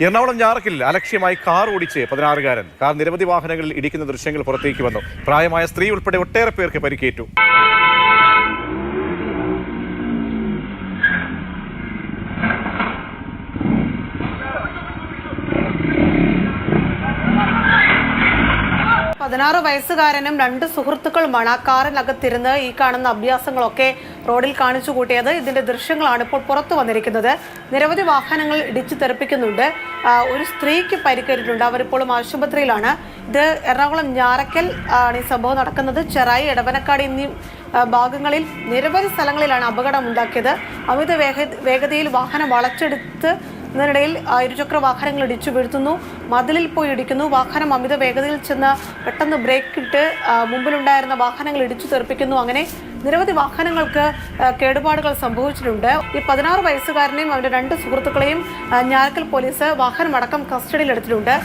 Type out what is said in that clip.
എറണാകുളം ഞാറക്കിൽ അലക്ഷ്യമായി കാർ ഓടിച്ച് 16-കാരൻ. കാർ നിരവധി വാഹനങ്ങളിൽ ഇടിക്കുന്ന ദൃശ്യങ്ങൾ പുറത്തേക്ക് വന്നു. പ്രായമായ സ്ത്രീ ഉൾപ്പെടെ ഒട്ടേറെ പേർക്ക് പരിക്കേറ്റു. വയസ്സുകാരനും 2 സുഹൃത്തുക്കളുമാണ് ആ കാറിനകത്തിരുന്ന് ഈ കാണുന്ന അഭ്യാസങ്ങളൊക്കെ റോഡിൽ കാണിച്ചു കൂട്ടിയത്. ഇതിന്റെ ദൃശ്യങ്ങളാണ് ഇപ്പോൾ പുറത്തു വന്നിരിക്കുന്നത്. നിരവധി വാഹനങ്ങൾ ഇടിച്ചു തെറിപ്പിക്കുന്നുണ്ട്. ഒരു സ്ത്രീക്ക് പരിക്കേറ്റിട്ടുണ്ട്. അവരിപ്പോഴും ആശുപത്രിയിലാണ്. ഇത് എറണാകുളം ഞാറക്കൽ ആണ് ഈ സംഭവം നടക്കുന്നത്. ചെറായി, എടവനക്കാട് എന്നീ ഭാഗങ്ങളിൽ നിരവധി സ്ഥലങ്ങളിലാണ് അപകടം ഉണ്ടാക്കിയത്. അമിത വേഗതയിൽ വാഹനം വളച്ചെടുത്ത് ഇതിനിടയിൽ ഇരുചക്ര വാഹനങ്ങൾ ഇടിച്ചു വീഴ്ത്തുന്നു, മതിലിൽ പോയി ഇടിക്കുന്നു. വാഹനം അമിത വേഗതയിൽ ചെന്ന് പെട്ടെന്ന് ബ്രേക്ക് ഇട്ട് മുമ്പിലുണ്ടായിരുന്ന വാഹനങ്ങൾ ഇടിച്ചു തെറിപ്പിക്കുന്നു. അങ്ങനെ നിരവധി വാഹനങ്ങൾക്ക് കേടുപാടുകൾ സംഭവിച്ചിട്ടുണ്ട്. ഈ 16 വയസ്സുകാരനെയും അവരുടെ 2 സുഹൃത്തുക്കളെയും ഞാറക്കൽ പോലീസ് വാഹനമടക്കം കസ്റ്റഡിയിലെടുത്തിട്ടുണ്ട്.